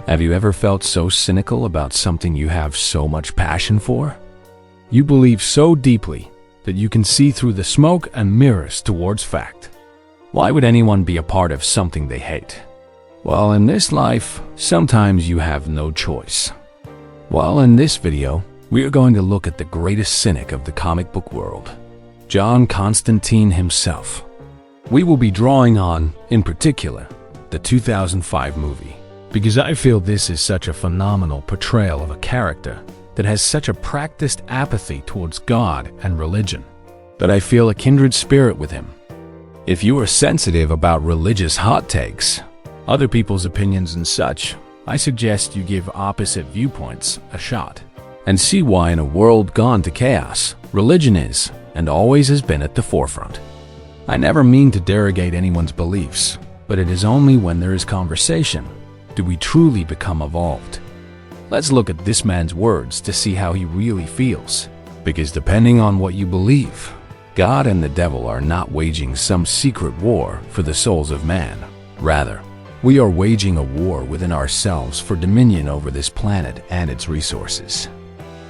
Have you ever felt so cynical about something you have so much passion for? You believe so deeply that you can see through the smoke and mirrors towards fact. Why would anyone be a part of something they hate? Well, in this life, sometimes you have no choice. Well, in this video, we are going to look at the greatest cynic of the comic book world, John Constantine himself. We will be drawing on, in particular, the 2005 movie, because I feel this is such a phenomenal portrayal of a character that has such a practiced apathy towards God and religion, that I feel a kindred spirit with him. If you are sensitive about religious hot takes, other people's opinions and such, I suggest you give opposite viewpoints a shot and see why in a world gone to chaos, religion is and always has been at the forefront. I never mean to derogate anyone's beliefs, but it is only when there is conversation do we truly become evolved. Let's look at this man's words to see how he really feels, because depending on what you believe, God and the devil are not waging some secret war for the souls of man. Rather, we are waging a war within ourselves for dominion over this planet and its resources.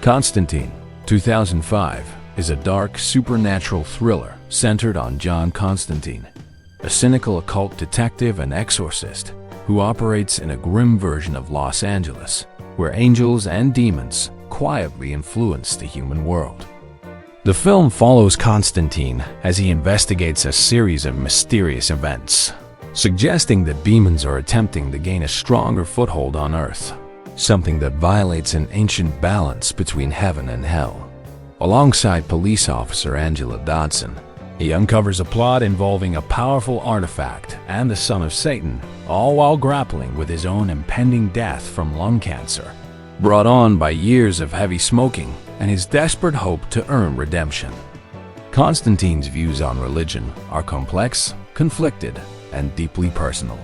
Constantine, 2005, is a dark, supernatural thriller centered on John Constantine, a cynical occult detective and exorcist who operates in a grim version of Los Angeles, where angels and demons quietly influence the human world. The film follows Constantine as he investigates a series of mysterious events, suggesting that demons are attempting to gain a stronger foothold on Earth, something that violates an ancient balance between heaven and hell. Alongside police officer Angela Dodson, he uncovers a plot involving a powerful artifact and the son of Satan, all while grappling with his own impending death from lung cancer, brought on by years of heavy smoking and his desperate hope to earn redemption. Constantine's views on religion are complex, conflicted, and deeply personal.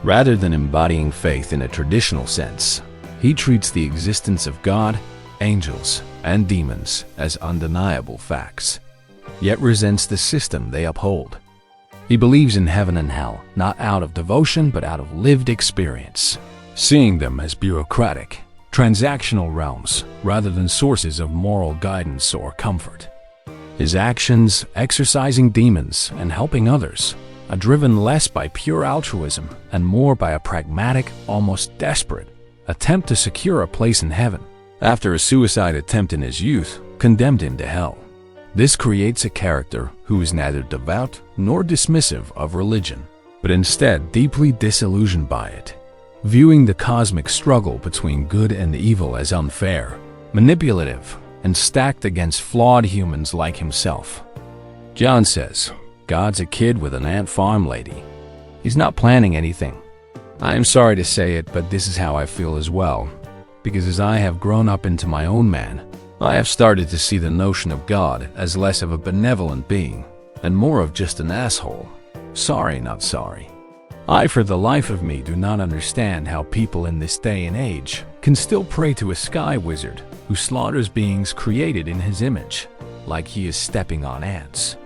Rather than embodying faith in a traditional sense, he treats the existence of God, angels, and demons as undeniable facts, yet resents the system they uphold. He believes in heaven and hell, not out of devotion but out of lived experience, seeing them as bureaucratic, transactional realms rather than sources of moral guidance or comfort. His actions, exorcising demons and helping others, are driven less by pure altruism and more by a pragmatic, almost desperate, attempt to secure a place in heaven after a suicide attempt in his youth condemned him to hell. This creates a character who is neither devout nor dismissive of religion, but instead deeply disillusioned by it, viewing the cosmic struggle between good and evil as unfair, manipulative, and stacked against flawed humans like himself. John says, God's a kid with an ant farm lady. He's not planning anything. I am sorry to say it, but this is how I feel as well, because as I have grown up into my own man, I have started to see the notion of God as less of a benevolent being and more of just an asshole. Sorry, not sorry. I, for the life of me, do not understand how people in this day and age can still pray to a sky wizard who slaughters beings created in his image, like he is stepping on ants.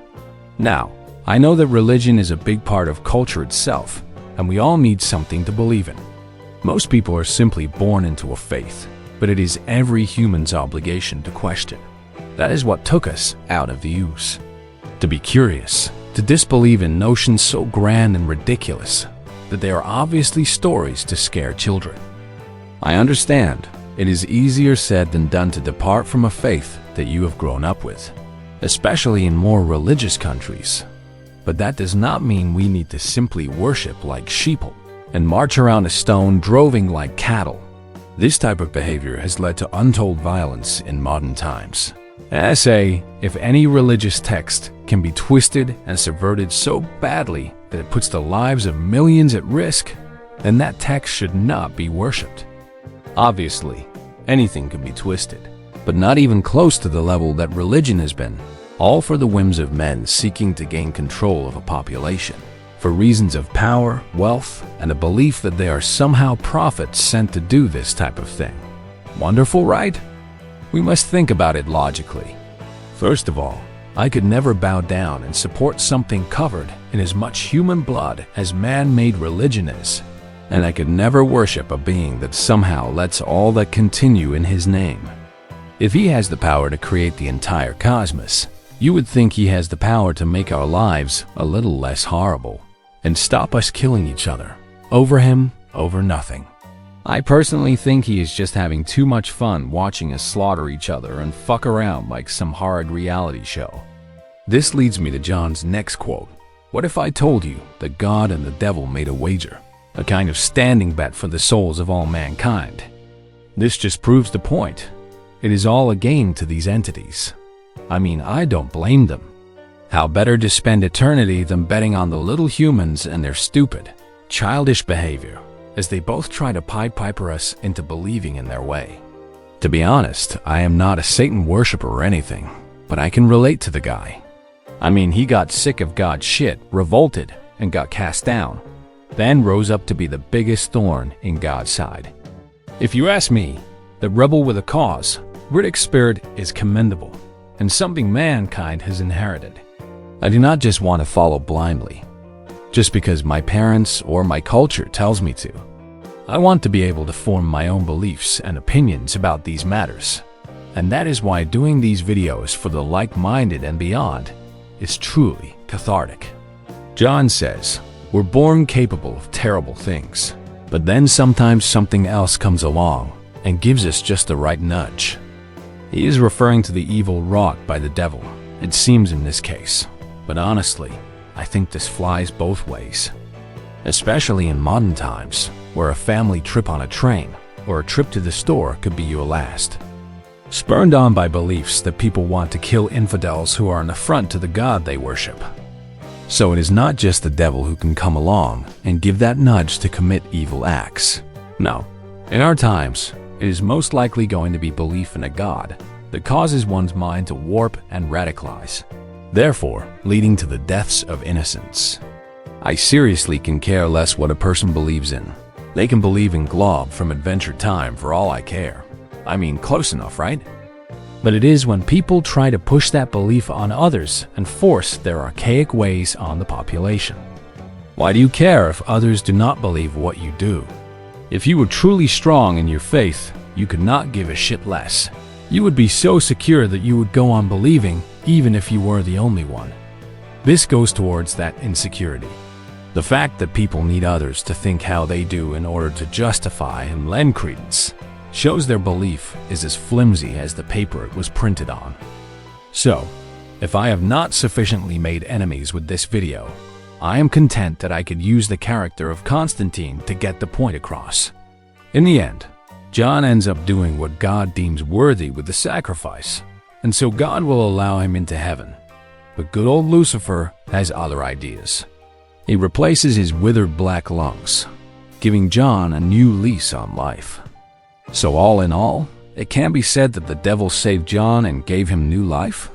Now, I know that religion is a big part of culture itself, and we all need something to believe in. Most people are simply born into a faith, but it is every human's obligation to question. That is what took us out of the ooze. To be curious, to disbelieve in notions so grand and ridiculous that they are obviously stories to scare children. I understand it is easier said than done to depart from a faith that you have grown up with, especially in more religious countries. But that does not mean we need to simply worship like sheeple and march around a stone droving like cattle. This type of behavior has led to untold violence in modern times. I say, if any religious text can be twisted and subverted so badly that it puts the lives of millions at risk, then that text should not be worshipped. Obviously, anything can be twisted, but not even close to the level that religion has been, all for the whims of men seeking to gain control of a population, for reasons of power, wealth, and a belief that they are somehow prophets sent to do this type of thing. Wonderful, right? We must think about it logically. First of all, I could never bow down and support something covered in as much human blood as man-made religion is. and I could never worship a being that somehow lets all that continue in his name. If he has the power to create the entire cosmos, you would think he has the power to make our lives a little less horrible and stop us killing each other over him, over nothing. I personally think he is just having too much fun watching us slaughter each other and fuck around like some horrid reality show. This leads me to John's next quote. What if I told you that God and the devil made a wager, a kind of standing bet for the souls of all mankind? This just proves the point. It is all a game to these entities. I mean, I don't blame them. How better to spend eternity than betting on the little humans and their stupid, childish behavior, as they both try to Pied Piper us into believing in their way. To be honest, I am not a Satan worshiper or anything, but I can relate to the guy. I mean, he got sick of God's shit, revolted, and got cast down, then rose up to be the biggest thorn in God's side. If you ask me, the rebel with a cause, Riddick's spirit is commendable, and something mankind has inherited. I do not just want to follow blindly, just because my parents or my culture tells me to. I want to be able to form my own beliefs and opinions about these matters. And that is why doing these videos for the like-minded and beyond is truly cathartic. John says, we're born capable of terrible things, but then sometimes something else comes along and gives us just the right nudge. He is referring to the evil wrought by the devil, it seems in this case. But honestly, I think this flies both ways, especially in modern times, where a family trip on a train or a trip to the store could be your last. Spurned on by beliefs that people want to kill infidels who are an affront to the God they worship. So it is not just the devil who can come along and give that nudge to commit evil acts. No, in our times, it is most likely going to be belief in a God that causes one's mind to warp and radicalize, therefore leading to the deaths of innocents. I seriously can care less what a person believes in. They can believe in Glob from Adventure Time for all I care. I mean, close enough, right? But it is when people try to push that belief on others and force their archaic ways on the population. Why do you care if others do not believe what you do? If you were truly strong in your faith, you could not give a shit less. You would be so secure that you would go on believing even if you were the only one. This goes towards that insecurity. The fact that people need others to think how they do in order to justify and lend credence shows their belief is as flimsy as the paper it was printed on. So, if I have not sufficiently made enemies with this video, I am content that I could use the character of Constantine to get the point across. In the end, John ends up doing what God deems worthy with the sacrifice, and so God will allow him into heaven. But good old Lucifer has other ideas. He replaces his withered black lungs, giving John a new lease on life. So all in all, it can be said that the devil saved John and gave him new life?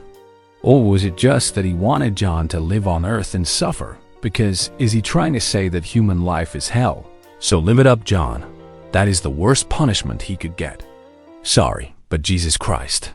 Or was it just that he wanted John to live on earth and suffer? Because is he trying to say that human life is hell? So live it up, John. That is the worst punishment he could get. Sorry, but Jesus Christ.